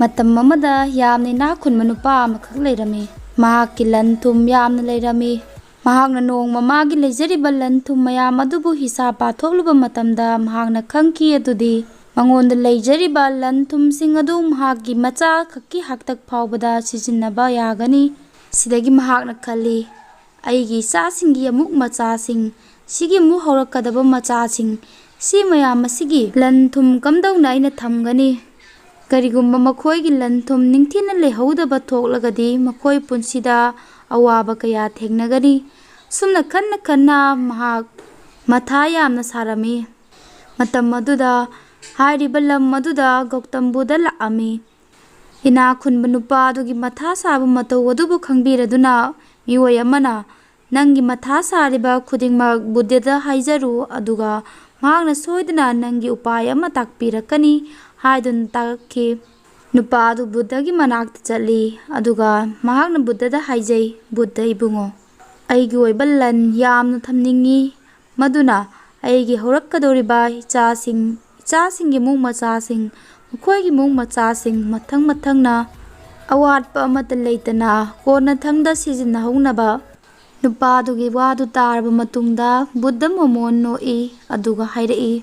ꯃꯇꯝ ꯑꯃꯗ ꯌꯥꯝꯅ ꯏꯅꯥꯛ ꯈꯨꯟꯕ ꯅꯨꯄꯥ ꯑꯃꯈꯛ ꯂꯩꯔꯝꯃꯤ꯫ ꯃꯍꯥꯛꯀꯤ ꯂꯟ ꯊꯨꯝ ꯌꯥꯝꯅ ꯂꯩꯔꯝꯃꯤ꯫ ꯃꯍꯥꯛꯅ ꯅꯣꯡꯃ ꯃꯥꯒꯤ ꯂꯩꯖꯔꯤꯕ ꯂꯟ ꯊꯨꯝ ꯃꯌꯥꯝ ꯑꯗꯨꯕꯨ ꯍꯤꯁꯥꯕ ꯄꯥꯊꯣꯛꯂꯨꯕ ꯃꯇꯝꯗ ꯃꯍꯥꯛꯅ ꯈꯪꯈꯤ ꯑꯗꯨꯗꯤ ꯃꯉꯣꯟꯗ ꯂꯩꯖꯔꯤꯕ ꯂꯟ ꯊꯨꯝꯁꯤꯡ ꯑꯗꯨ ꯃꯍꯥꯛꯀꯤ ꯃꯆꯥ ꯈꯛꯀꯤ ꯍꯥꯛꯇꯛ ꯐꯥꯎꯕꯗ ꯁꯤꯖꯤꯟꯅꯕ ꯌꯥꯒꯅꯤ꯫ ꯁꯤꯗꯒꯤ ꯃꯍꯥꯛꯅ ꯈꯜꯂꯤ, ꯑꯩꯒꯤ ꯏꯆꯥꯁꯤꯡꯒꯤ ꯑꯃꯨꯛ ꯃꯆꯥꯁꯤꯡ, ꯁꯤꯒꯤ ꯑꯃꯨꯛ ꯍꯧꯔꯛꯀꯗꯕ ꯃꯆꯥꯁꯤꯡ, ꯁꯤ ꯃꯌꯥꯝ ꯑꯁꯤꯒꯤ ꯂꯟ ꯊꯨꯝ ꯀꯝꯗꯧꯅ ꯑꯩꯅ ꯊꯝꯒꯅꯤ? ꯀꯔꯤꯒꯨꯝꯕ ꯃꯈꯣꯏꯒꯤ ꯂꯟ ꯊꯨꯝ ꯅꯤꯡꯊꯤꯅ ꯂꯩꯍꯧꯗꯕ ꯊꯣꯛꯂꯒꯗꯤ ꯃꯈꯣꯏ ꯄꯨꯟꯁꯤꯗ ꯑꯋꯥꯕ ꯀꯌꯥ ꯊꯦꯡꯅꯒꯅꯤ꯫ ꯁꯨꯝꯅ ꯈꯟꯅ ꯈꯟꯅ ꯃꯍꯥꯛ ꯃꯊꯥ ꯌꯥꯝꯅ ꯁꯥꯔꯝꯃꯤ꯫ ꯃꯇꯝ ꯑꯗꯨꯗ ꯍꯥꯏꯔꯤꯕ ꯂꯝ ꯑꯗꯨꯗ ꯒꯧꯇꯝ ꯕꯨꯙ ꯂꯥꯛꯑꯝꯃꯤ꯫ ꯏꯅꯥꯛ ꯈꯨꯟꯕ ꯅꯨꯄꯥ ꯑꯗꯨꯒꯤ ꯃꯊꯥ ꯁꯥꯕ ꯃꯇꯧ ꯑꯗꯨꯕꯨ ꯈꯪꯕꯤꯔꯗꯨꯅ ꯃꯤꯑꯣꯏ ꯑꯃꯅ ꯅꯪꯒꯤ ꯃꯊꯥ ꯁꯥꯔꯤꯕ ꯈꯨꯗꯤꯡꯃꯛ ꯕꯨꯙꯗ ꯍꯥꯏꯖꯔꯨ, ꯑꯗꯨꯒ ꯃꯍꯥꯛꯅ ꯁꯣꯏꯗꯅ ꯅꯪꯒꯤ ꯎꯄꯥꯏ ꯑꯃ ꯇꯥꯛꯄꯤꯔꯛꯀꯅꯤ ꯍꯥꯏꯗꯨꯅ ꯇꯥꯛꯈꯤ꯫ ꯅꯨꯄꯥ ꯑꯗꯨ ꯕꯨꯙꯒꯤ ꯃꯅꯥꯛꯇ ꯆꯠꯂꯤ, ꯑꯗꯨꯒ ꯃꯍꯥꯛꯅ ꯕꯨꯙꯗ ꯍꯥꯏꯖꯩ, ꯕꯨꯙ ꯏꯕꯨꯡꯉꯣ, ꯑꯩꯒꯤ ꯑꯣꯏꯕ ꯂꯟ ꯌꯥꯝꯅ ꯊꯝꯅꯤꯡꯉꯤ, ꯃꯗꯨꯅ ꯑꯩꯒꯤ ꯍꯧꯔꯛꯀꯗꯧꯔꯤꯕ ꯏꯆꯥꯁꯤꯡꯒꯤ ꯃꯨꯛ ꯃꯆꯥꯁꯤꯡ, ꯃꯈꯣꯏꯒꯤ ꯃꯨꯛ ꯃꯆꯥꯁꯤꯡ ꯃꯊꯪ ꯃꯊꯪꯅ ꯑꯋꯥꯠꯄ ꯑꯃꯠꯇ ꯂꯩꯇꯅ ꯀꯣꯟꯅꯊꯪꯗ ꯁꯤꯖꯤꯟꯅꯍꯧꯅꯕ꯫ ꯅꯨꯄꯥ ꯑꯗꯨꯒꯤ ꯋꯥꯗꯨ ꯇꯥꯔꯕ ꯃꯇꯨꯡꯗ ꯕꯨꯙ ꯃꯣꯃꯣꯟ ꯅꯣꯛꯏ, ꯑꯗꯨꯒ ꯍꯥꯏꯔꯛꯏ,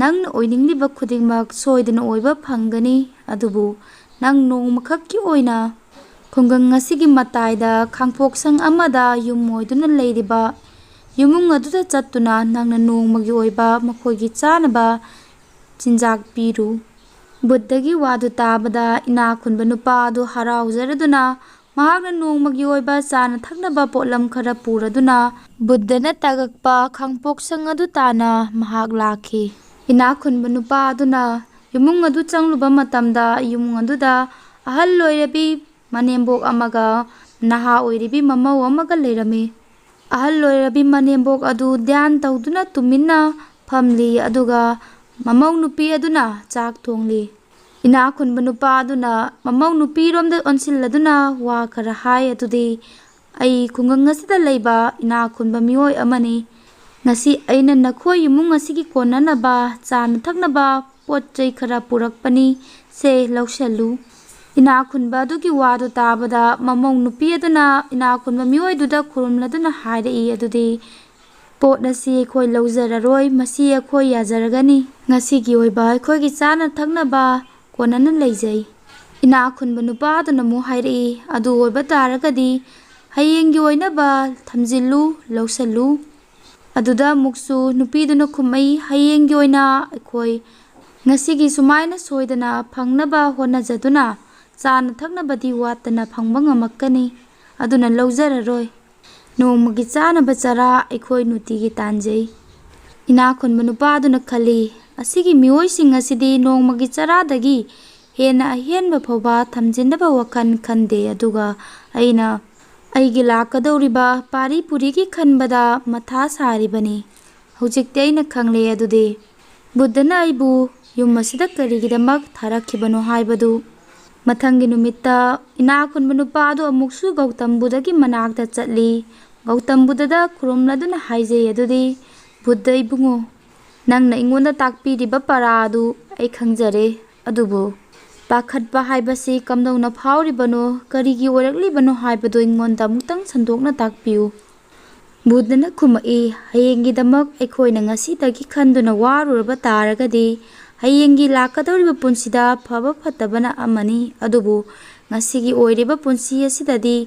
ꯅꯪꯅ ꯑꯣꯏꯅꯤꯡꯂꯤꯕ ꯈꯨꯗꯤꯡꯃꯛ ꯁꯣꯏꯗꯅ ꯑꯣꯏꯕ ꯐꯪꯒꯅꯤ, ꯑꯗꯨꯕꯨ ꯅꯪ ꯅꯣꯡꯃꯈꯛꯀꯤ ꯑꯣꯏꯅ ꯈꯨꯡꯒꯪ ꯑꯁꯤꯒꯤ ꯃꯇꯥꯏꯗ ꯈꯥꯡꯄꯣꯛꯁꯪ ꯑꯃꯗ ꯌꯨꯝ ꯑꯣꯏꯗꯨꯅ ꯂꯩꯔꯤꯕ ꯏꯃꯨꯡ ꯑꯗꯨꯗ ꯆꯠꯇꯨꯅ ꯅꯪꯅ ꯅꯣꯡꯃꯒꯤ ꯑꯣꯏꯕ ꯃꯈꯣꯏꯒꯤ ꯆꯥꯅꯕ ꯆꯤꯟꯖꯥꯛ ꯄꯤꯔꯨ꯫ ꯕꯨꯙꯒꯤ ꯋꯥꯗꯨ ꯇꯥꯕꯗ ꯏꯅꯥꯛ ꯈꯨꯟꯕ ꯅꯨꯄꯥ ꯑꯗꯨ ꯍꯔꯥꯎꯖꯔꯗꯨꯅ ꯃꯍꯥꯛꯅ ꯅꯣꯡꯃꯒꯤ ꯑꯣꯏꯕ ꯆꯥꯅ ꯊꯛꯅꯕ ꯄꯣꯠꯂꯝ ꯈꯔ ꯄꯨꯔꯗꯨꯅ ꯕꯨꯙꯅ ꯇꯥꯛꯂꯛꯄ ꯈꯥꯡꯄꯣꯛꯁꯪ ꯑꯗꯨ ꯇꯥꯅ ꯃꯍꯥꯛ ꯂꯥꯛꯈꯤ꯫ ꯏꯅꯥꯛ ꯈꯨꯟꯕ ꯅꯨꯄꯥ ꯑꯗꯨꯅ ꯏꯃꯨꯡ ꯑꯗꯨ ꯆꯪꯂꯨꯕ ꯃꯇꯝꯗ ꯏꯃꯨꯡ ꯑꯗꯨꯗ ꯑꯍꯜ ꯑꯣꯏꯔꯕꯤ ꯃꯅꯦꯝꯕꯣꯛ ꯑꯃꯒ ꯅꯍꯥ ꯑꯣꯏꯔꯤꯕꯤ ꯃꯃꯧ ꯑꯃꯒ ꯂꯩꯔꯝꯃꯤ꯫ ꯑꯍꯜ ꯑꯣꯏꯔꯕꯤ ꯃꯅꯦꯝꯕꯣꯛ ꯑꯗꯨ ꯙ꯭ꯌꯥꯟ ꯇꯧꯗꯨꯅ ꯇꯨꯃꯤꯟꯅ ꯐꯝꯂꯤ, ꯑꯗꯨꯒ ꯃꯃꯧ ꯅꯨꯄꯤ ꯑꯗꯨꯅ ꯆꯥꯛ ꯊꯣꯡꯂꯤ꯫ ꯏꯅꯥꯛ ꯈꯨꯟꯕ ꯅꯨꯄꯥ ꯑꯗꯨꯅ ꯃꯃꯧ ꯅꯨꯄꯤꯔꯣꯝꯗ ꯑꯣꯟꯁꯤꯜꯂꯗꯨꯅ ꯋꯥ ꯈꯔ ꯍꯥꯏ, ꯑꯗꯨꯗꯤ ꯑꯩ ꯈꯨꯡꯒꯪ ꯑꯁꯤꯗ ꯂꯩꯕ ꯏꯅꯥꯛ ꯈꯨꯟꯕ ꯃꯤꯑꯣꯏ ꯑꯃꯅꯤ꯫ ꯉꯁꯤ ꯑꯩꯅ ꯅꯈꯣꯏ ꯏꯃꯨꯡ ꯑꯁꯤꯒꯤ ꯀꯣꯟꯅꯅꯕ ꯆꯥꯅ ꯊꯛꯅꯕ ꯄꯣꯠ ꯆꯩ ꯈꯔ ꯄꯨꯔꯛꯄꯅꯤ, ꯁꯦ ꯂꯧꯁꯜꯂꯨ꯫ ꯏꯅꯥꯛ ꯈꯨꯟꯕ ꯑꯗꯨꯒꯤ ꯋꯥꯗꯨ ꯇꯥꯕꯗ ꯃꯃꯧ ꯅꯨꯄꯤ ꯑꯗꯨꯅ ꯏꯅꯥꯛ ꯈꯨꯟꯕ ꯃꯤꯑꯣꯏꯗꯨꯗ ꯈꯨꯔꯨꯝꯂꯗꯨꯅ ꯍꯥꯏꯔꯛꯏ, ꯑꯗꯨꯗꯤ ꯄꯣꯠ ꯑꯁꯤ ꯑꯩꯈꯣꯏ ꯂꯧꯖꯔꯔꯣꯏ, ꯃꯁꯤ ꯑꯩꯈꯣꯏ ꯌꯥꯖꯔꯒꯅꯤ꯫ ꯉꯁꯤꯒꯤ ꯑꯣꯏꯕ ꯑꯩꯈꯣꯏꯒꯤ ꯆꯥꯅ ꯊꯛꯅꯕ ꯀꯣꯟꯅꯅ ꯂꯩꯖꯩ꯫ ꯏꯅꯥꯛ ꯈꯨꯟꯕ ꯅꯨꯄꯥ ꯑꯗꯨꯅ ꯑꯃꯨꯛ ꯍꯥꯏꯔꯛꯏ, ꯑꯗꯨ ꯑꯣꯏꯕ ꯇꯥꯔꯒꯗꯤ ꯍꯌꯦꯡꯒꯤ ꯑꯣꯏꯅꯕ ꯊꯝꯖꯤꯜꯂꯨ, ꯂꯧꯁꯜꯂꯨ꯫ ꯑꯗꯨꯗ ꯑꯃꯨꯛꯁꯨ ꯅꯨꯄꯤꯗꯨꯅ ꯈꯨꯝꯃꯛꯏ, ꯍꯌꯦꯡꯒꯤ ꯑꯣꯏꯅ ꯑꯩꯈꯣꯏ ꯉꯁꯤꯒꯤ ꯁꯨꯃꯥꯏꯅ ꯁꯣꯏꯗꯅ ꯐꯪꯅꯕ ꯍꯣꯠꯅꯖꯗꯨꯅ ꯆꯥꯅ ꯊꯛꯅꯕꯗꯤ ꯋꯥꯠꯇꯅ ꯐꯪꯕ ꯉꯝꯃꯛꯀꯅꯤ, ꯑꯗꯨꯅ ꯂꯧꯖꯔꯔꯣꯏ꯫ ꯅꯣꯡꯃꯒꯤ ꯆꯥꯅꯕ ꯆꯔꯥ ꯑꯩꯈꯣꯏ ꯅꯨꯡꯇꯤꯒꯤ ꯇꯥꯟꯖꯩ꯫ ꯏꯅꯥꯛ ꯈꯨꯟꯕ ꯅꯨꯄꯥ ꯑꯗꯨꯅ ꯈꯜꯂꯤ, ꯑꯁꯤꯒꯤ ꯃꯤꯑꯣꯏꯁꯤꯡ ꯑꯁꯤꯗꯤ ꯅꯣꯡꯃꯒꯤ ꯆꯔꯥꯗꯒꯤ ꯍꯦꯟꯅ ꯑꯍꯦꯟꯕ ꯐꯥꯎꯕ ꯊꯝꯖꯤꯟꯅꯕ ꯋꯥꯈꯜ ꯈꯟꯗꯦ, ꯑꯗꯨꯒ ꯑꯩꯅ ꯑꯩꯒꯤ ꯂꯥꯛꯀꯗꯧꯔꯤꯕ ꯄꯥꯔꯤ ꯄꯨꯔꯤꯒꯤ ꯈꯟꯕꯗ ꯃꯊꯥ ꯁꯥꯔꯤꯕꯅꯤ꯫ ꯍꯧꯖꯤꯛꯇꯤ ꯑꯩꯅ ꯈꯪꯂꯦ, ꯑꯗꯨꯗꯤ ꯕꯨꯙꯅ ꯑꯩꯕꯨ ꯌꯨꯝ ꯑꯁꯤꯗ ꯀꯔꯤꯒꯤꯗꯃꯛ ꯊꯥꯔꯛꯈꯤꯕꯅꯣ ꯍꯥꯏꯕꯗꯨ꯫ ꯃꯊꯪꯒꯤ ꯅꯨꯃꯤꯠꯇ ꯏꯅꯥꯛ ꯈꯨꯟꯕ ꯅꯨꯄꯥ ꯑꯗꯨ ꯑꯃꯨꯛꯁꯨ ꯒꯧꯇꯝ ꯕꯨꯙꯒꯤ ꯃꯅꯥꯛꯇ ꯆꯠꯂꯤ꯫ ꯒꯧꯇꯝ ꯕꯨꯙꯗ ꯈꯨꯔꯨꯝꯂꯗꯨꯅ ꯍꯥꯏꯖꯩ, ꯑꯗꯨꯗꯤ ꯕꯨꯙ ꯏꯕꯨꯡꯉꯣ, ꯅꯪꯅ ꯑꯩꯉꯣꯟꯗ ꯇꯥꯛꯄꯤꯔꯤꯕ ꯄꯔꯥ ꯑꯗꯨ ꯑꯩ ꯈꯪꯖꯔꯦ, ꯑꯗꯨꯕꯨ ꯄꯥꯈꯠꯄ ꯍꯥꯏꯕꯁꯤ ꯀꯝꯗꯧꯅ ꯐꯥꯎꯔꯤꯕꯅꯣ, ꯀꯔꯤꯒꯤ ꯑꯣꯏꯔꯛꯂꯤꯕꯅꯣ ꯍꯥꯏꯕꯗꯨ ꯑꯩꯉꯣꯟꯗ ꯑꯃꯨꯛꯇꯪ ꯁꯟꯗꯣꯛꯅ ꯇꯥꯛꯄꯤꯌꯨ꯫ ꯕꯨꯙꯅ ꯈꯨꯝꯃꯛꯏ, ꯍꯌꯦꯡꯒꯤꯗꯃꯛ ꯑꯩꯈꯣꯏꯅ ꯉꯁꯤꯗꯒꯤ ꯈꯟꯗꯨꯅ ꯋꯥꯔꯨꯔꯕ ꯇꯥꯔꯒꯗꯤ ꯍꯌꯦꯡꯒꯤ ꯂꯥꯛꯀꯗꯧꯔꯤꯕ ꯄꯨꯟꯁꯤꯗ ꯐꯕ ꯐꯠꯇꯕꯅ ꯑꯃꯅꯤ, ꯑꯗꯨꯕꯨ ꯉꯁꯤꯒꯤ ꯑꯣꯏꯔꯤꯕ ꯄꯨꯟꯁꯤ ꯑꯁꯤꯗꯗꯤ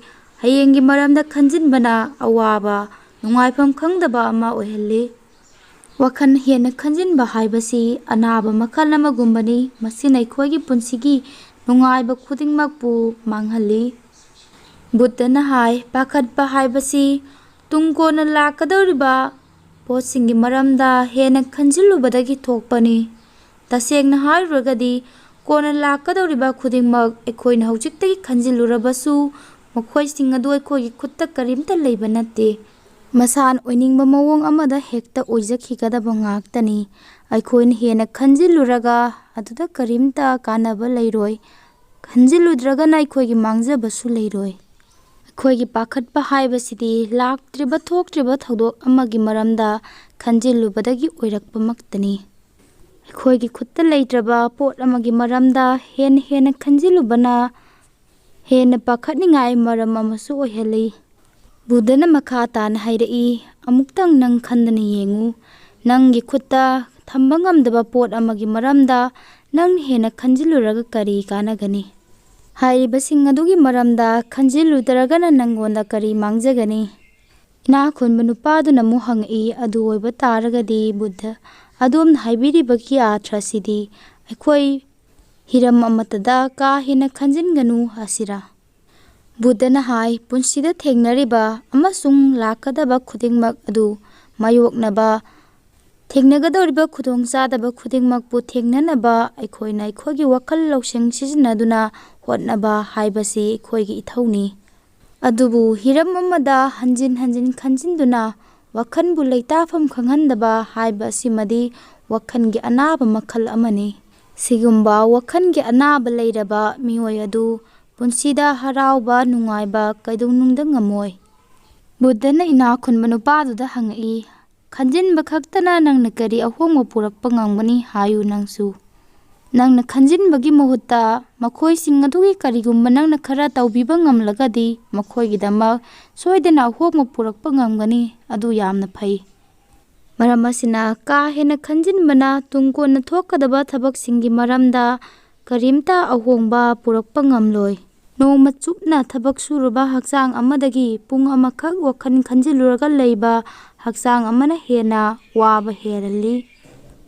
ꯍꯌꯦꯡꯒꯤ ꯃꯔꯝꯗ ꯈꯟꯖꯤꯟꯕꯅ ꯑꯋꯥꯕ, ꯅꯨꯡꯉꯥꯏꯐꯝ ꯈꯪꯗꯕ ꯑꯃ ꯑꯣꯏꯍꯜꯂꯤ꯫ ꯋꯥꯈꯜ ꯍꯦꯟꯅ ꯈꯟꯖꯤꯟꯕ ꯍꯥꯏꯕꯁꯤ ꯑꯅꯥꯕ ꯃꯈꯜ ꯑꯃꯒꯨꯝꯕꯅꯤ, ꯃꯁꯤꯅ ꯑꯩꯈꯣꯏꯒꯤ ꯄꯨꯟꯁꯤꯒꯤ ꯅꯨꯡꯉꯥꯏꯕ ꯈꯨꯗꯤꯡꯃꯛꯄꯨ ꯃꯥꯡꯍꯜꯂꯤ꯫ ꯕꯨꯙꯅ ꯍꯥꯏ, ꯄꯥꯈꯠꯄ ꯍꯥꯏꯕꯁꯤ ꯇꯨꯡ ꯀꯣꯟꯅ ꯂꯥꯛꯀꯗꯧꯔꯤꯕ ꯄꯣꯠꯁꯤꯡꯒꯤ ꯃꯔꯝꯗ ꯍꯦꯟꯅ ꯈꯟꯖꯤꯜꯂꯨꯕꯗꯒꯤ ꯊꯣꯛꯄꯅꯤ꯫ ꯇꯁꯦꯡꯅ ꯍꯥꯏꯔꯨꯔꯒꯗꯤ ꯀꯣꯟꯅ ꯂꯥꯛꯀꯗꯧꯔꯤꯕ ꯈꯨꯗꯤꯡꯃꯛ ꯑꯩꯈꯣꯏꯅ ꯍꯧꯖꯤꯛꯇꯒꯤ ꯈꯟꯖꯤꯜꯂꯨꯔꯕꯁꯨ ꯃꯈꯣꯏꯁꯤꯡ ꯑꯗꯨ ꯑꯩꯈꯣꯏꯒꯤ ꯈꯨꯠꯇ ꯀꯔꯤꯝꯇ ꯂꯩꯕ ꯅꯠꯇꯦ꯫ ꯃꯁꯥꯅ ꯑꯣꯏꯅꯤꯡꯕ ꯃꯑꯣꯡ ꯑꯃꯗ ꯍꯦꯛꯇ ꯑꯣꯏꯖꯈꯤꯒꯗꯕ ꯉꯥꯛꯇꯅꯤ꯫ ꯑꯩꯈꯣꯏꯅ ꯍꯦꯟꯅ ꯈꯟꯖꯤꯜꯂꯨꯔꯒ ꯑꯗꯨꯗ ꯀꯔꯤꯝꯇ ꯀꯥꯟꯅꯕ ꯂꯩꯔꯣꯏ, ꯈꯟꯖꯤꯜꯂꯨꯗ꯭ꯔꯒꯅ ꯑꯩꯈꯣꯏꯒꯤ ꯃꯥꯡꯖꯕꯁꯨ ꯂꯩꯔꯣꯏ꯫ ꯑꯩꯈꯣꯏꯒꯤ ꯄꯥꯈꯠꯄ ꯍꯥꯏꯕꯁꯤꯗꯤ ꯂꯥꯛꯇ꯭ꯔꯤꯕ ꯊꯣꯛꯇ꯭ꯔꯤꯕ ꯊꯧꯗꯣꯛ ꯑꯃꯒꯤ ꯃꯔꯝꯗ ꯈꯟꯖꯤꯜꯂꯨꯕꯗꯒꯤ ꯑꯣꯏꯔꯛꯄꯃꯛꯇꯅꯤ꯫ ꯑꯩꯈꯣꯏꯒꯤ ꯈꯨꯠꯇ ꯂꯩꯇ꯭ꯔꯕ ꯄꯣꯠ ꯑꯃꯒꯤ ꯃꯔꯝꯗ ꯍꯦꯟꯅ ꯈꯟꯖꯤꯜꯂꯨꯕꯅ ꯍꯦꯟꯅ ꯄꯥꯈꯠꯅꯤꯡꯉꯥꯏ ꯃꯔꯝ ꯑꯃꯁꯨ ꯑꯣꯏꯍꯜꯂꯤ꯫ ꯕꯨꯙꯅ ꯃꯈꯥ ꯇꯥꯅ ꯍꯥꯏꯔꯛꯏ, ꯑꯃꯨꯛꯇꯪ ꯅꯪ ꯈꯟꯗꯅ ꯌꯦꯡꯉꯨ, ꯅꯪꯒꯤ ꯈꯨꯠꯇ ꯊꯝꯕ ꯉꯝꯗꯕ ꯄꯣꯠ ꯑꯃꯒꯤ ꯃꯔꯝꯗ ꯅꯪ ꯍꯦꯟꯅ ꯈꯟꯖꯤꯜꯂꯨꯔꯒ ꯀꯔꯤ ꯀꯥꯟꯅꯒꯅꯤ? ꯍꯥꯏꯔꯤꯕꯁꯤꯡ ꯑꯗꯨꯒꯤ ꯃꯔꯝꯗ ꯈꯟꯖꯤꯜꯂꯨꯗ꯭ꯔꯒꯅ ꯅꯪꯉꯣꯟꯗ ꯀꯔꯤ ꯃꯥꯡꯖꯒꯅꯤ? ꯏꯅꯥꯛ ꯈꯨꯟꯕ ꯅꯨꯄꯥꯗꯨꯅ ꯑꯃꯨꯛ ꯍꯪꯉꯛꯏ, ꯑꯗꯨ ꯑꯣꯏꯕ ꯇꯥꯔꯒꯗꯤ ꯕꯨꯙ, ꯑꯗꯣꯝꯅ ꯍꯥꯏꯕꯤꯔꯤꯕꯒꯤ ꯑꯥꯔꯊꯁꯤꯗꯤ ꯑꯩꯈꯣꯏ ꯍꯤꯔꯝ ꯑꯃꯠꯇꯗ ꯀꯥ ꯍꯦꯟꯅ ꯈꯟꯖꯤꯟꯒꯅꯨ ꯑꯁꯤꯔꯥ? ꯕꯨꯙꯅ ꯍꯥꯏ, ꯄꯨꯟꯁꯤꯗ ꯊꯦꯡꯅꯔꯤꯕ ꯑꯃꯁꯨꯡ ꯂꯥꯛꯀꯗꯕ ꯈꯨꯗꯤꯡꯃꯛ ꯑꯗꯨ ꯃꯥꯌꯣꯛꯅꯕ, ꯊꯦꯡꯅꯒꯗꯧꯔꯤꯕ ꯈꯨꯗꯣꯡꯆꯥꯗꯕ ꯈꯨꯗꯤꯡꯃꯛꯄꯨ ꯊꯦꯡꯅꯅꯕ ꯑꯩꯈꯣꯏꯅ ꯑꯩꯈꯣꯏꯒꯤ ꯋꯥꯈꯜ ꯂꯧꯁꯤꯡ ꯁꯤꯖꯤꯟꯅꯗꯨꯅ ꯍꯣꯠꯅꯕ ꯍꯥꯏꯕꯁꯤ ꯑꯩꯈꯣꯏꯒꯤ ꯏꯊꯧꯅꯤ꯫ ꯑꯗꯨꯕꯨ ꯍꯤꯔꯝ ꯑꯃꯗ ꯍꯟꯖꯤꯟ ꯍꯟꯖꯤꯟ ꯈꯟꯖꯤꯟꯗꯨꯅ ꯋꯥꯈꯜꯕꯨ ꯂꯩꯇꯥꯐꯝ ꯈꯪꯍꯟꯗꯕ ꯍꯥꯏꯕ ꯑꯁꯤꯃꯗꯤ ꯋꯥꯈꯜꯒꯤ ꯑꯅꯥꯕ ꯃꯈꯜ ꯑꯃꯅꯤ꯫ ꯁꯤꯒꯨꯝꯕ ꯋꯥꯈꯜꯒꯤ ꯑꯅꯥꯕ ꯂꯩꯔꯕ ꯃꯤꯑꯣꯏ ꯑꯗꯨ ꯄꯨꯟꯁꯤꯗ ꯍꯔꯥꯎꯕ ꯅꯨꯡꯉꯥꯏꯕ ꯀꯩꯗꯧꯅꯨꯡꯗ ꯉꯝꯃꯣꯏ꯫ ꯕꯨꯙꯅ ꯏꯅꯥꯛ ꯈꯨꯟꯕ ꯅꯨꯄꯥꯗꯨꯗ ꯍꯪꯉꯛꯏ, ꯈꯟꯖꯤꯟꯕ ꯈꯛꯇꯅ ꯅꯪꯅ ꯀꯔꯤ ꯑꯍꯣꯡꯕ ꯄꯨꯔꯛꯄ ꯉꯝꯒꯅꯤ ꯍꯥꯏꯌꯨ ꯅꯪꯁꯨ? ꯅꯪꯅ ꯈꯟꯖꯤꯟꯕꯒꯤ ꯃꯍꯨꯠꯇ ꯃꯈꯣꯏꯁꯤꯡ ꯑꯗꯨꯒꯤ ꯀꯔꯤꯒꯨꯝꯕ ꯅꯪꯅ ꯈꯔ ꯇꯧꯕꯤꯕ ꯉꯝꯂꯒꯗꯤ ꯃꯈꯣꯏꯒꯤꯗꯃꯛ ꯁꯣꯏꯗꯅ ꯑꯍꯣꯡꯕ ꯄꯨꯔꯛꯄ ꯉꯝꯒꯅꯤ꯫ ꯑꯗꯨ ꯌꯥꯝꯅ ꯐꯩ꯫ ꯃꯔꯝ ꯑꯁꯤꯅ ꯀꯥ ꯍꯦꯟꯅ ꯈꯟꯖꯤꯟꯕꯅ ꯇꯨꯡ ꯀꯣꯟꯅ ꯊꯣꯛꯀꯗꯕ ꯊꯕꯛꯁꯤꯡꯒꯤ ꯃꯔꯝꯗ ꯀꯔꯤꯝꯇ ꯑꯍꯣꯡꯕ ꯄꯨꯔꯛꯄ ꯉꯝꯂꯣꯏ꯫ ꯅꯣꯡꯃ ꯆꯨꯞꯅ ꯊꯕꯛ ꯁꯨꯔꯨꯕ ꯍꯛꯆꯥꯡ ꯑꯃꯗꯒꯤ ꯄꯨꯡ ꯑꯃꯈꯛ ꯋꯥꯈꯜ ꯈꯟꯖꯤꯜꯂꯨꯔꯒ ꯂꯩꯕ ꯍꯛꯆꯥꯡ ꯑꯃꯅ ꯍꯦꯟꯅ ꯋꯥꯕ ꯍꯦꯜꯍꯜꯂꯤ꯫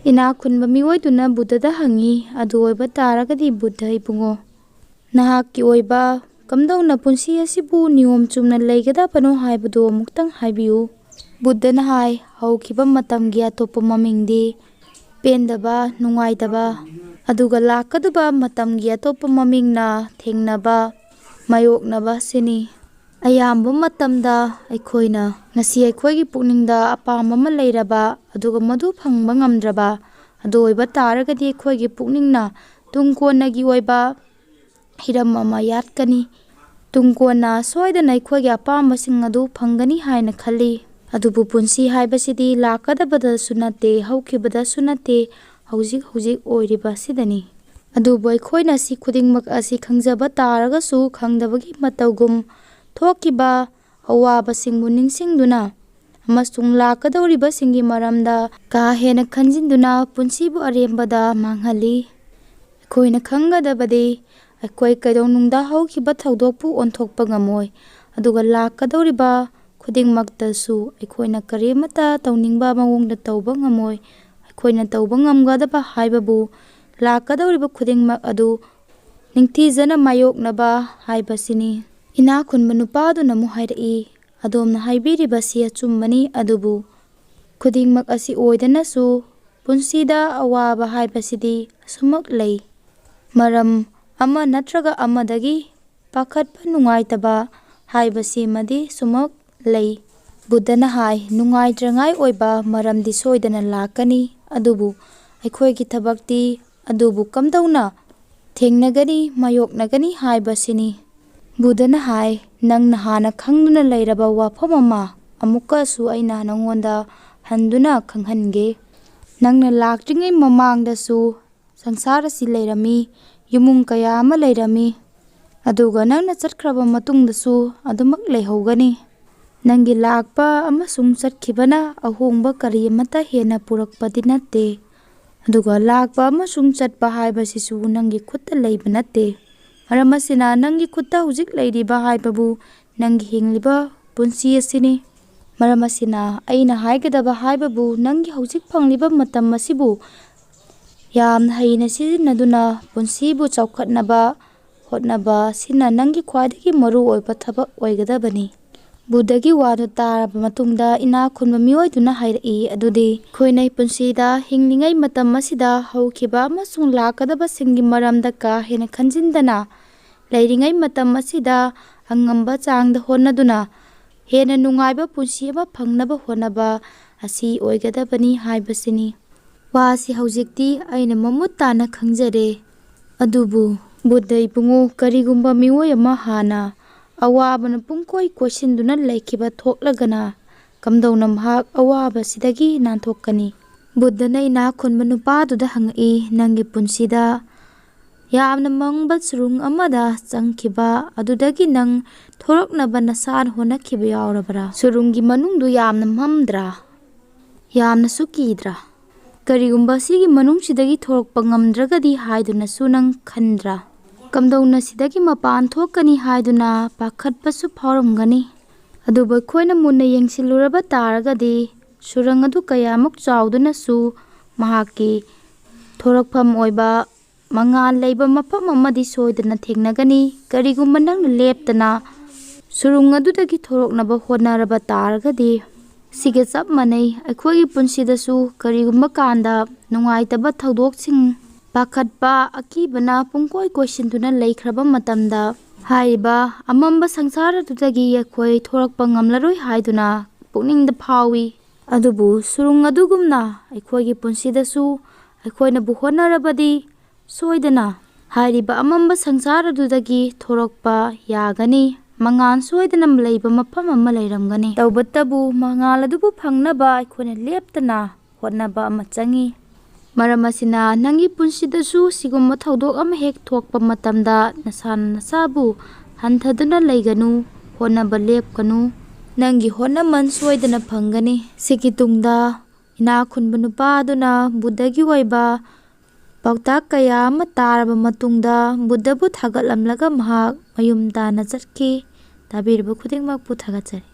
ꯏꯅꯥꯛ ꯈꯨꯟꯕ ꯃꯤꯑꯣꯏꯗꯨꯅ ꯕꯨꯙꯗ ꯍꯪꯉꯤ, ꯑꯗꯨ ꯑꯣꯏꯕ ꯇꯥꯔꯒꯗꯤ ꯕꯨꯙ ꯏꯕꯨꯡꯉꯣ, ꯅꯍꯥꯛꯀꯤ ꯑꯣꯏꯕ ꯀꯝꯗꯧꯅ ꯄꯨꯟꯁꯤ ꯑꯁꯤꯕꯨ ꯅꯤꯌꯣꯝ ꯆꯨꯝꯅ ꯂꯩꯒꯗꯕꯅꯣ ꯍꯥꯏꯕꯗꯨ ꯑꯃꯨꯛꯇꯪ ꯍꯥꯏꯕꯤꯌꯨ꯫ ꯕꯨꯙꯅ ꯍꯥꯏ, ꯍꯧꯈꯤꯕ ꯃꯇꯝꯒꯤ ꯑꯇꯣꯞꯄ ꯃꯃꯤꯡꯗꯤ ꯄꯦꯟꯗꯕ, ꯅꯨꯡꯉꯥꯏꯇꯕ, ꯑꯗꯨꯒ ꯂꯥꯛꯀꯗꯕ ꯃꯇꯝꯒꯤ ꯑꯇꯣꯞꯄ ꯃꯃꯤꯡꯅ ꯊꯦꯡꯅꯕ, ꯃꯥꯌꯣꯛꯅꯕ ꯑꯁꯤꯅꯤ꯫ ꯑꯌꯥꯝꯕ ꯃꯇꯝꯗ ꯑꯩꯈꯣꯏꯅ ꯉꯁꯤ ꯑꯩꯈꯣꯏꯒꯤ ꯄꯨꯛꯅꯤꯡꯗ ꯑꯄꯥꯝꯕ ꯑꯃ ꯂꯩꯔꯕ ꯑꯗꯨꯒ ꯃꯗꯨ ꯐꯪꯕ ꯉꯝꯗ꯭ꯔꯕ, ꯑꯗꯨ ꯑꯣꯏꯕ ꯇꯥꯔꯒꯗꯤ ꯑꯩꯈꯣꯏꯒꯤ ꯄꯨꯛꯅꯤꯡꯅ ꯇꯨꯡ ꯀꯣꯟꯅꯒꯤ ꯑꯣꯏꯕ ꯍꯤꯔꯝ ꯑꯃ ꯌꯥꯠꯀꯅꯤ꯫ ꯇꯨꯡ ꯀꯣꯟꯅ ꯁꯣꯏꯗꯅ ꯑꯩꯈꯣꯏꯒꯤ ꯑꯄꯥꯝꯕꯁꯤꯡ ꯑꯗꯨ ꯐꯪꯒꯅꯤ ꯍꯥꯏꯅ ꯈꯜꯂꯤ꯫ ꯑꯗꯨꯕꯨ ꯄꯨꯟꯁꯤ ꯍꯥꯏꯕꯁꯤꯗꯤ ꯂꯥꯛꯀꯗꯕꯗꯁꯨ ꯅꯠꯇꯦ, ꯍꯧꯈꯤꯕꯗꯁꯨ ꯅꯠꯇꯦ, ꯍꯧꯖꯤꯛ ꯍꯧꯖꯤꯛ ꯑꯣꯏꯔꯤꯕ ꯑꯁꯤꯗꯅꯤ꯫ ꯑꯗꯨꯕꯨ ꯑꯩꯈꯣꯏꯅ ꯁꯤ ꯈꯨꯗꯤꯡꯃꯛ ꯑꯁꯤ ꯈꯪꯖꯕ ꯇꯥꯔꯒꯁꯨ ꯈꯪꯗꯕꯒꯤ ꯃꯇꯧꯒꯨꯝ ꯊꯣꯛꯈꯤꯕ ꯑꯋꯥꯕꯁꯤꯡꯕꯨ ꯅꯤꯡꯁꯤꯡꯗꯨꯅ ꯑꯃꯁꯨꯡ ꯂꯥꯛꯀꯗꯧꯔꯤꯕꯁꯤꯡꯒꯤ ꯃꯔꯝꯗ ꯀꯥ ꯍꯦꯟꯅ ꯈꯟꯖꯤꯟꯗꯨꯅ ꯄꯨꯟꯁꯤꯕꯨ ꯑꯔꯦꯝꯕꯗ ꯃꯥꯡꯍꯜꯂꯤ꯫ ꯑꯩꯈꯣꯏꯅ ꯈꯪꯒꯗꯕꯗꯤ ꯑꯩꯈꯣꯏ ꯀꯩꯗꯧꯅꯨꯡꯗ ꯍꯧꯈꯤꯕ ꯊꯧꯗꯣꯛꯄꯨ ꯑꯣꯟꯊꯣꯛꯄ ꯉꯝꯃꯣꯏ, ꯑꯗꯨꯒ ꯂꯥꯛꯀꯗꯧꯔꯤꯕ ꯈꯨꯗꯤꯡꯃꯛꯇꯁꯨ ꯑꯩꯈꯣꯏꯅ ꯀꯔꯤꯃꯠꯇ ꯇꯧꯅꯤꯡꯕ ꯃꯑꯣꯡꯗ ꯇꯧꯕ ꯉꯝꯃꯣꯏ꯫ ꯑꯩꯈꯣꯏꯅ ꯇꯧꯕ ꯉꯝꯒꯗꯕ ꯍꯥꯏꯕꯕꯨ ꯂꯥꯛꯀꯗꯧꯔꯤꯕ ꯈꯨꯗꯤꯡꯃꯛ ꯑꯗꯨ ꯅꯤꯡꯊꯤꯖꯅ ꯃꯥꯌꯣꯛꯅꯕ ꯍꯥꯏꯕꯁꯤꯅꯤ꯫ ꯏꯅꯥꯛ ꯈꯨꯟꯕ ꯅꯨꯄꯥꯗꯨꯅ ꯑꯃꯨꯛ ꯍꯥꯏꯔꯛꯏ, ꯑꯗꯣꯝꯅ ꯍꯥꯏꯕꯤꯔꯤꯕꯁꯤ ꯑꯆꯨꯝꯕꯅꯤ, ꯑꯗꯨꯕꯨ ꯈꯨꯗꯤꯡꯃꯛ ꯑꯁꯤ ꯑꯣꯏꯗꯅꯁꯨ ꯄꯨꯟꯁꯤꯗ ꯑꯋꯥꯕ ꯍꯥꯏꯕꯁꯤꯗꯤ ꯑꯁꯨꯃꯛ ꯂꯩ꯫ ꯃꯔꯝ ꯑꯃ ꯅꯠꯇ꯭ꯔꯒ ꯑꯃꯗꯒꯤ ꯄꯥꯈꯠꯄ ꯅꯨꯡꯉꯥꯏꯇꯕ ꯍꯥꯏꯕꯁꯤꯃꯗꯤ ꯁꯨꯃꯛ ꯂꯩ꯫ ꯕꯨꯙꯅ ꯍꯥꯏ, ꯅꯨꯡꯉꯥꯏꯇ꯭ꯔꯉꯥꯏ ꯑꯣꯏꯕ ꯃꯔꯝꯗꯤ ꯁꯣꯏꯗꯅ ꯂꯥꯛꯀꯅꯤ, ꯑꯗꯨꯕꯨ ꯑꯩꯈꯣꯏꯒꯤ ꯊꯕꯛꯇꯤ ꯑꯗꯨꯕꯨ ꯀꯝꯗꯧꯅ ꯊꯦꯡꯅꯒꯅꯤ, ꯃꯥꯌꯣꯛꯅꯒꯅꯤ ꯍꯥꯏꯕꯁꯤꯅꯤ꯫ ꯕꯨꯙꯅ ꯍꯥꯏ, ꯅꯪꯅ ꯍꯥꯟꯅ ꯈꯪꯗꯨꯅ ꯂꯩꯔꯕ ꯋꯥꯐꯝ ꯑꯃ ꯑꯃꯨꯛꯀꯁꯨ ꯑꯩꯅ ꯅꯉꯣꯟꯗ ꯍꯟꯗꯨꯅ ꯈꯪꯍꯟꯒꯦ꯫ ꯅꯪꯅ ꯂꯥꯛꯇ꯭ꯔꯤꯉꯩ ꯃꯃꯥꯡꯗꯁꯨ ꯁꯪꯁꯥꯔ ꯑꯁꯤ ꯂꯩꯔꯝꯃꯤ, ꯏꯃꯨꯡ ꯀꯌꯥ ꯑꯃ ꯂꯩꯔꯝꯃꯤ, ꯑꯗꯨꯒ ꯅꯪꯅ ꯆꯠꯈ꯭ꯔꯕ ꯃꯇꯨꯡꯗꯁꯨ ꯑꯗꯨꯃꯛ ꯂꯩꯍꯧꯒꯅꯤ꯫ ꯅꯪꯒꯤ ꯂꯥꯛꯄ ꯑꯃꯁꯨꯡ ꯆꯠꯈꯤꯕꯅ ꯑꯍꯣꯡꯕ ꯀꯔꯤ ꯑꯃꯠꯇ ꯍꯦꯟꯅ ꯄꯨꯔꯛꯄꯗꯤ ꯅꯠꯇꯦ, ꯑꯗꯨꯒ ꯂꯥꯛꯄ ꯑꯃꯁꯨꯡ ꯆꯠꯄ ꯍꯥꯏꯕꯁꯤꯁꯨ ꯅꯪꯒꯤ ꯈꯨꯠꯇ ꯂꯩꯕ ꯅꯠꯇꯦ꯫ ꯃꯔꯝ ꯑꯁꯤꯅ ꯅꯪꯒꯤ ꯈꯨꯠꯇ ꯍꯧꯖꯤꯛ ꯂꯩꯔꯤꯕ ꯍꯥꯏꯕꯕꯨ ꯅꯪꯒꯤ ꯍꯤꯡꯂꯤꯕ ꯄꯨꯟꯁꯤ ꯑꯁꯤꯅꯤ꯫ ꯃꯔꯝ ꯑꯁꯤꯅ ꯑꯩꯅ ꯍꯥꯏꯒꯗꯕ ꯍꯥꯏꯕꯕꯨ ꯅꯪꯒꯤ ꯍꯧꯖꯤꯛ ꯐꯪꯂꯤꯕ ꯃꯇꯝ ꯑꯁꯤꯕꯨ ꯌꯥꯝꯅ ꯍꯩꯅ ꯁꯤꯖꯤꯟꯅꯗꯨꯅ ꯄꯨꯟꯁꯤꯕꯨ ꯆꯥꯎꯈꯠꯅꯕ ꯍꯣꯠꯅꯕ ꯑꯁꯤꯅ ꯅꯪꯒꯤ ꯈ꯭ꯋꯥꯏꯗꯒꯤ ꯃꯔꯨꯑꯣꯏꯕ ꯊꯕꯛ ꯑꯣꯏꯒꯗꯕꯅꯤ꯫ ꯕꯨꯙꯒꯤ ꯋꯥꯗꯨ ꯇꯥꯔꯕ ꯃꯇꯨꯡꯗ ꯏꯅꯥꯛ ꯈꯨꯟꯕ ꯃꯤꯑꯣꯏꯗꯨꯅ ꯍꯥꯏꯔꯛꯏ, ꯑꯗꯨꯗꯤ ꯑꯩꯈꯣꯏꯅ ꯄꯨꯟꯁꯤꯗ ꯍꯤꯡꯂꯤꯉꯩ ꯃꯇꯝ ꯑꯁꯤꯗ ꯍꯧꯈꯤꯕ ꯑꯃꯁꯨꯡ ꯂꯥꯛꯀꯗꯕꯁꯤꯡꯒꯤ ꯃꯔꯝꯗ ꯀꯥ ꯍꯦꯟꯅ ꯈꯟꯖꯤꯟꯗꯅ ꯂꯩꯔꯤꯉꯩ ꯃꯇꯝ ꯑꯁꯤꯗ ꯑꯉꯝꯕ ꯆꯥꯡꯗ ꯍꯣꯠꯅꯗꯨꯅ ꯍꯦꯟꯅ ꯅꯨꯡꯉꯥꯏꯕ ꯄꯨꯟꯁꯤ ꯑꯃ ꯐꯪꯅꯕ ꯍꯣꯠꯅꯕ ꯑꯁꯤ ꯑꯣꯏꯒꯗꯕꯅꯤ ꯍꯥꯏꯕꯁꯤꯅꯤ꯫ ꯋꯥꯁꯤ ꯍꯧꯖꯤꯛꯇꯤ ꯑꯩꯅ ꯃꯃꯨꯠ ꯇꯥꯅ ꯈꯪꯖꯔꯦ, ꯑꯗꯨꯕꯨ ꯕꯨꯙ ꯏꯕꯨꯡꯉꯣ, ꯀꯔꯤꯒꯨꯝꯕ ꯃꯤꯑꯣꯏ ꯑꯃ ꯍꯥꯟꯅ ꯑꯋꯥꯕꯅ ꯄꯨꯡꯀꯣꯏ ꯀꯣꯏꯁꯤꯟꯗꯨꯅ ꯂꯩꯈꯤꯕ ꯊꯣꯛꯂꯒꯅ ꯀꯝꯗꯧꯅ ꯃꯍꯥꯛ ꯑꯋꯥꯕꯁꯤꯗꯒꯤ ꯅꯥꯟꯊꯣꯛꯀꯅꯤ? ꯕꯨꯙꯅ ꯏꯅꯥꯛ ꯈꯨꯟꯕ ꯅꯨꯄꯥꯗꯨꯗ ꯍꯪꯉꯛꯏ, ꯅꯪꯒꯤ ꯄꯨꯟꯁꯤꯗ ꯌꯥꯝꯅ ꯃꯪꯕ ꯁꯨꯔꯨꯡ ꯑꯃꯗ ꯆꯪꯈꯤꯕ ꯑꯗꯨꯗꯒꯤ ꯅꯪ ꯊꯣꯔꯛꯅꯕ ꯅꯁꯥꯅ ꯍꯣꯠꯅꯈꯤꯕ ꯌꯥꯎꯔꯕ꯭ꯔꯥ? ꯁꯨꯔꯨꯡꯒꯤ ꯃꯅꯨꯡꯗꯨ ꯌꯥꯝꯅ ꯃꯝꯗ꯭ꯔꯥ? ꯌꯥꯝꯅꯁꯨ ꯀꯤꯗ꯭ꯔꯥ? ꯀꯔꯤꯒꯨꯝꯕ ꯑꯁꯤꯒꯤ ꯃꯅꯨꯡꯁꯤꯗꯒꯤ ꯊꯣꯔꯛꯄ ꯉꯝꯗ꯭ꯔꯒꯗꯤ ꯍꯥꯏꯗꯨꯅꯁꯨ ꯅꯪ ꯈꯟꯗ꯭ꯔꯥ? ꯀꯝꯗꯧꯅ ꯁꯤꯗꯒꯤ ꯃꯄꯥꯟ ꯊꯣꯛꯀꯅꯤ ꯍꯥꯏꯗꯨꯅ ꯄꯥꯈꯠꯄꯁꯨ ꯐꯥꯎꯔꯝꯒꯅꯤ꯫ ꯑꯗꯨꯕꯨ ꯑꯩꯈꯣꯏꯅ ꯃꯨꯟꯅ ꯌꯦꯡꯁꯤꯜꯂꯨꯔꯕ ꯇꯥꯔꯒꯗꯤ ꯁꯨꯔꯪ ꯑꯗꯨ ꯀꯌꯥꯃꯨꯛ ꯆꯥꯎꯗꯨꯅꯁꯨ ꯃꯍꯥꯛꯀꯤ ꯊꯣꯔꯛꯐꯝ ꯑꯣꯏꯕ ꯃꯉꯥꯜ ꯂꯩꯕ ꯃꯐꯝ ꯑꯃꯗꯤ ꯁꯣꯏꯗꯅ ꯊꯦꯡꯅꯒꯅꯤ꯫ ꯀꯔꯤꯒꯨꯝꯕ ꯅꯪꯅ ꯂꯦꯞꯇꯅ ꯁꯨꯔꯨꯡ ꯑꯗꯨꯗꯒꯤ ꯊꯣꯔꯛꯅꯕ ꯍꯣꯠꯅꯔꯕ ꯇꯥꯔꯒꯗꯤ ꯁꯤꯒ ꯆꯞ ꯃꯥꯟꯅꯩ꯫ ꯑꯩꯈꯣꯏꯒꯤ ꯄꯨꯟꯁꯤꯗꯁꯨ ꯀꯔꯤꯒꯨꯝꯕ ꯀꯥꯟꯗ ꯅꯨꯡꯉꯥꯏꯇꯕ ꯊꯧꯗꯣꯛꯁꯤꯡ, ꯄꯥꯈꯠꯄ, ꯑꯀꯤꯕꯅ ꯄꯨꯡꯀꯣꯏ ꯀꯣꯏꯁꯤꯟꯗꯨꯅ ꯂꯩꯈ꯭ꯔꯕ ꯃꯇꯝꯗ ꯍꯥꯏꯔꯤꯕ ꯑꯃꯝꯕ ꯁꯪꯁꯥꯔꯗꯨꯗꯒꯤ ꯑꯩꯈꯣꯏ ꯊꯣꯔꯛꯄ ꯉꯝꯂꯔꯣꯏ ꯍꯥꯏꯗꯨꯅ ꯄꯨꯛꯅꯤꯡꯗ ꯐꯥꯎꯏ꯫ ꯑꯗꯨꯕꯨ ꯁꯨꯔꯨꯡ ꯑꯗꯨꯒꯨꯝꯅ ꯑꯩꯈꯣꯏꯒꯤ ꯄꯨꯟꯁꯤꯗꯁꯨ ꯑꯩꯈꯣꯏꯅꯕꯨ ꯍꯣꯠꯅꯔꯕꯗꯤ ꯁꯣꯏꯗꯅ ꯍꯥꯏꯔꯤꯕ ꯑꯃꯝꯕ ꯁꯪꯁꯥꯔꯗꯨꯗꯒꯤ ꯊꯣꯔꯛꯄ ꯌꯥꯒꯅꯤ꯫ ꯃꯉꯥꯜ ꯁꯣꯏꯗꯅ ꯂꯩꯕ ꯃꯐꯝ ꯑꯃ ꯂꯩꯔꯝꯒꯅꯤ꯫ ꯇꯧꯕꯇꯕꯨ ꯃꯉꯥꯜ ꯑꯗꯨꯕꯨ ꯐꯪꯅꯕ ꯑꯩꯈꯣꯏꯅ ꯂꯦꯞꯇꯅ ꯍꯣꯠꯅꯕ ꯑꯃ ꯆꯪꯏ꯫ ꯃꯔꯝ ꯑꯁꯤꯅ ꯅꯪꯒꯤ ꯄꯨꯟꯁꯤꯗꯁꯨ ꯁꯤꯒꯨꯝꯕ ꯊꯧꯗꯣꯛ ꯑꯃ ꯍꯦꯛ ꯊꯣꯛꯄ ꯃꯇꯝꯗ ꯅꯁꯥꯅ ꯅꯁꯥꯕꯨ ꯍꯟꯊꯗꯨꯅ ꯂꯩꯒꯅꯨ, ꯍꯣꯠꯅꯕ ꯂꯦꯞꯀꯅꯨ꯫ ꯅꯪꯒꯤ ꯍꯣꯠꯅꯃꯟ ꯁꯣꯏꯗꯅ ꯐꯪꯒꯅꯤ꯫ ꯁꯤꯒꯤ ꯇꯨꯡꯗ ꯏꯅꯥꯛ ꯈꯨꯟꯕ ꯅꯨꯄꯥ ꯑꯗꯨꯅ ꯕꯨꯙꯒꯤ ꯑꯣꯏꯕ ꯄꯥꯎꯇꯥꯛ ꯀꯌꯥ ꯑꯃ ꯇꯥꯔꯕ ꯃꯇꯨꯡꯗ ꯕꯨꯙꯕꯨ ꯊꯥꯒꯠꯂꯝꯂꯒ ꯃꯍꯥꯛ ꯃꯌꯨꯝ ꯇꯥꯟꯅ ꯆꯠꯈꯤ꯫ ꯇꯥꯕꯤꯔꯤꯕ ꯈꯨꯗꯤꯡꯃꯛꯄꯨ ꯊꯥꯒꯠꯆꯔꯤ꯫